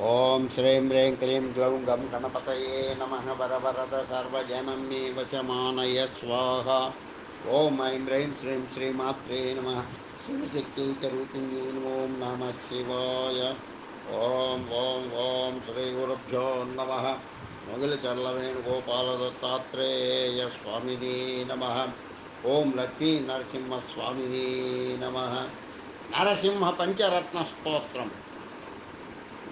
ओम श्रीं ह्रीं क्लीं ग्लौं गं गणपतये नमः वरवरद सर्वजनं मे वशमानय स्वाहा ओम ऐं ह्रीं श्रीं श्रीमात्रे नमः शिवशक्तिकरूपिण्ये ओम नमः शिवाय ओम ओम ओम श्री गुरुभ्यो नमः मोगलचर्लवेणुगोपालदत्तात्रेय स्वामिने नमः ओम लक्ष्मी नरसिंह स्वामिने नमः नरसिंह पंचरत्न स्तोत्रम्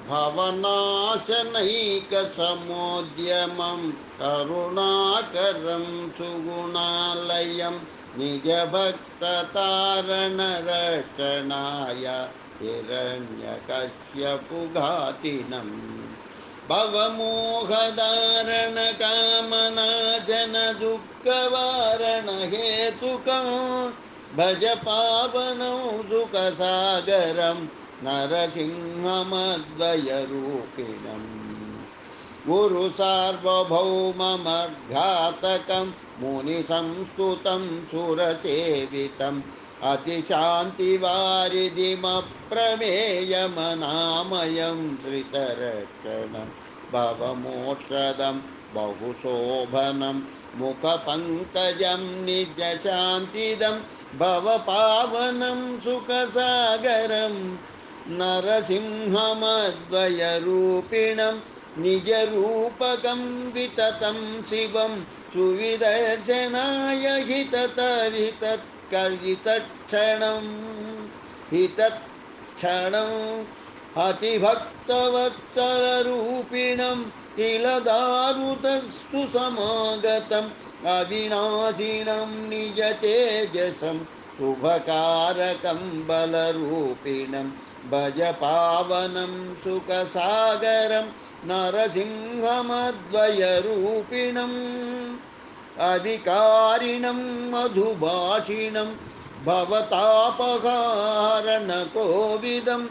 भवनाशनैकसमुद्यमं करुणाकरं सुगुणालयं निजभक्ततारणरक्षणाय हिरण्यकश्यपुघातिनम् भवमोहदारणकामनाजनदुःखवारणहेतुकं भज पावनं सुखसागरं नरसिंहमद्वयरूपिणम् गुरुसार्वभौममर्घातकं मुनिसंस्तुतं सुरसेवितम् अतिशान्तिवारिधिमप्रमेयमनामयं श्रितरक्षणं भवमोक्षदं बहुशोभनं मुखपङ्कजं निजशान्तिदं भवपावनं सुखसागरं नरसिंहमद्वयरूपिणं निजरूपकं विततं शिवं सुविदर्शनाय हितत्क्षणम् अतिभक्तवत्सलरूपिणं किल दारुतस्तु समागतम् अविनाशिनं निजतेजसं शुभकारकं बलरूपिणं भज पावनं सुखसागरं नरसिंहमद्वयरूपिणम् अधिकारिणं मधुभाषिणं भवतापहारणकोविदं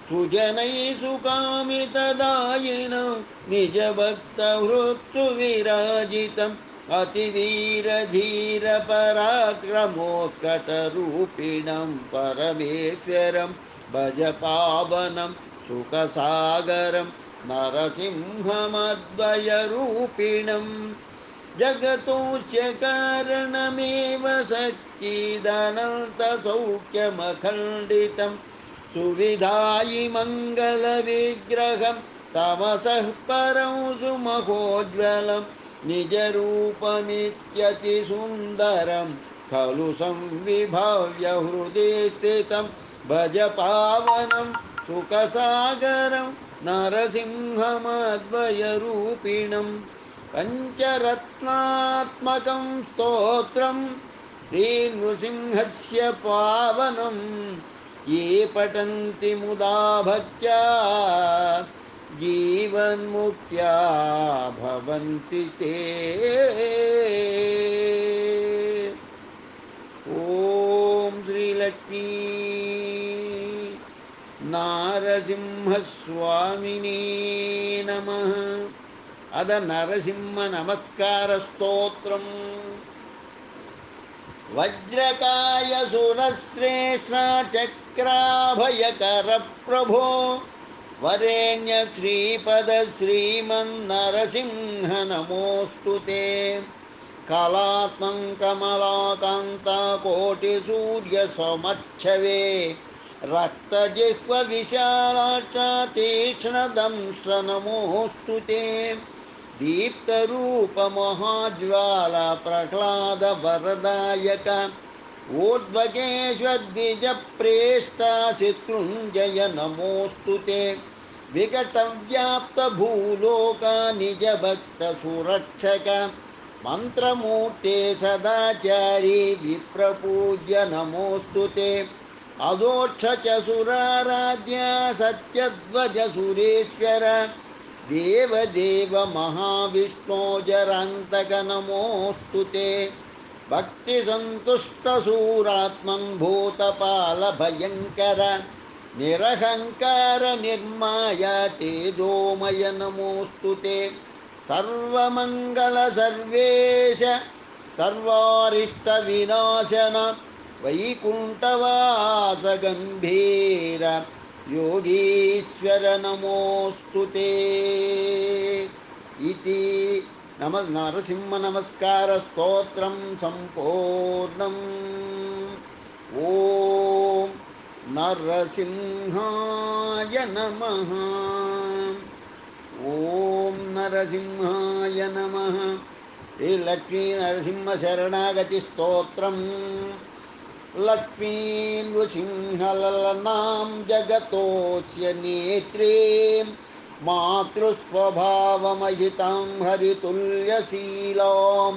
सुजनैः सुकामितदायिनं निजभक्तहृत्सुविराजितम् अतिवीरधीरपराक्रमोत्कटरूपिणं परमेश्वरं भज पावनं सुखसागरं नरसिंहमद्वयरूपिणम् जगतोऽस्य कारणमेव सच्चिदनन्तसौख्यमखण्डितं सुविधायि मङ्गलविग्रहं तमसः परं सुमहोज्ज्वलं निजरूपमित्यतिसुन्दरं खलु संविभाव्य हृदि स्थितं भज पावनं सुखसागरं नरसिंहमद्वयरूपिणम् पंचरत्नात्मकं स्तोत्रं श्रीनृसिंहस्य पावनं ये पठन्ति मुदा भक्त्या जीवन्मुक्त्या भवन्ति ते। ॐ श्रीलक्ष्मी नारसिंहस्वामिने नमः। अद नरसिंह नमस्कार स्तोत्रम वज्रकाय सुरश्रेष्ठ चक्राभयकर प्रभो वरेण्य श्रीपद श्रीमन्नरसिंह नमोस्तुते कलात्मं कमलाकान्ता कोटिसूर्य समच्छवे रक्तजिह्व विशालाक्ष तीक्ष्णदंष्ट्र नमोस्तुते दीप्तरूप महाज्वाला प्रह्लाद वरदायक ऊर्ध्वकेश्वद्विजप्रेष्ठा शत्रुञ्जय नमोस्तुते विकटव्याप्त भूलोका निजभक्त सुरक्षक मंत्रमूर्ते सदाचारी विप्रपूज्य नमोस्तुते अदोक्ष च सुराराध्य सत्यध्वज सुरेश्वर देवदेव महाविष्णो जरान्तक नमोस्तुते भक्तिसन्तुष्टसूरात्मन् भूतपाल भयङ्कर निरहङ्कार निर्माय तेजोमय नमोस्तुते सर्वमङ्गल सर्वेश सर्वारिष्टविनाशन वैकुण्ठवास गम्भीर योगीश्वर नमोऽस्तु ते इति नरसिंहनमस्कारस्तोत्रं सम्पूर्णम्। ॐ नरसिंहाय नमः। ॐ नरसिंहाय नमः। श्रीलक्ष्मीनरसिंहशरणागतिस्तोत्रम्। लक्ष्मीनृसिंहललनां जगतोऽस्य नेत्रे मातृस्वभावमहितां हरितुल्यशीलां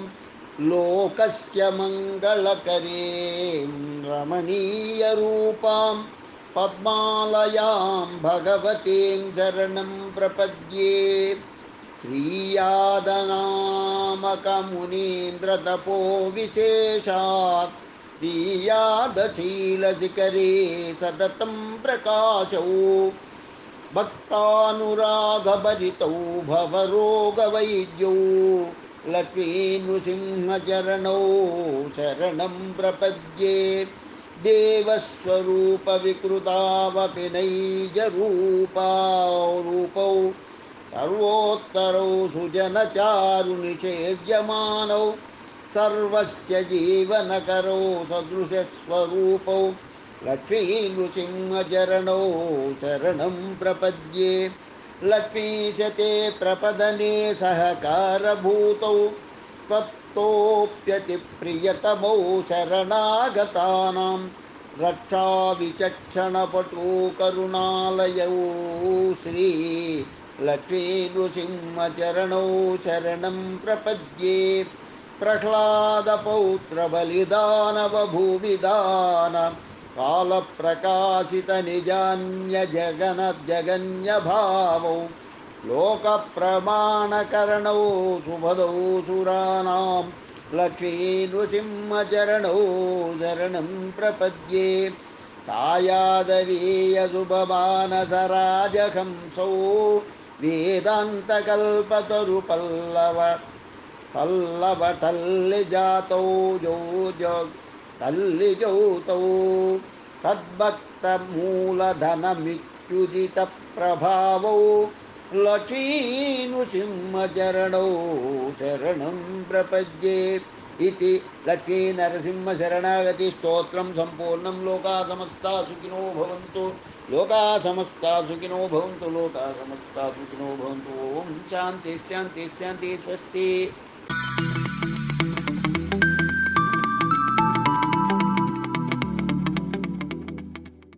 लोकस्य मङ्गलकरीं रमणीयरूपां पद्मालयां भगवतीं शरणं प्रपद्ये। श्रीयादनामकमुनीन्द्रतपोविशेषात् श्रीयादशीलशिखरे सततं प्रकाशौ भक्तानुरागभरितौ भवरोगवैद्यौ लक्ष्मीनृसिंहचरणौ शरणं प्रपद्ये। देवस्वरूपविकृतावपि नैजरूपौ सर्वोत्तरौ सुजनचारुनिषेव्यमानौ सर्वस्य जीवनकरौ सदृशस्वरूपौ लक्ष्मीनृसिंहचरणौ शरणं प्रपद्ये। लक्ष्मीशते प्रपदने सहकारभूतौ त्वत्तोऽप्यतिप्रियतमौ शरणागतानां रक्षाविचक्षणपटु करुणालयौ श्री लक्ष्मीनृसिंहचरणौ शरणं प्रपद्ये। प्रह्लादपौत्रबलिदानवभूविदान कालप्रकाशितनिजान्यजगन्यभावौ लोकप्रमाणकरणौ सुभदौ सुराणां लक्ष्मीनृसिंहचरणौ शरणं प्रपद्ये। कायादवीयशुभमानसराजहंसौ वेदान्तकल्पतरुपल्लवटल्लिजातौ तल्लिजौतौ तद्भक्तमूलधनमित्युदितप्रभावौ लक्ष्मीनृसिंहचरणौ शरणं प्रपद्ये इति लक्ष्मीनरसिंहशरणागतिस्तोत्रं सम्पूर्णं। लोकाः समस्ताः सुखिनो भवन्तु। लोकाः समस्ताः सुखिनो भवन्तु। लोकाः समस्ताः सुखिनो भवन्तु। ओम शांति शांति शांति। स्वस्ति।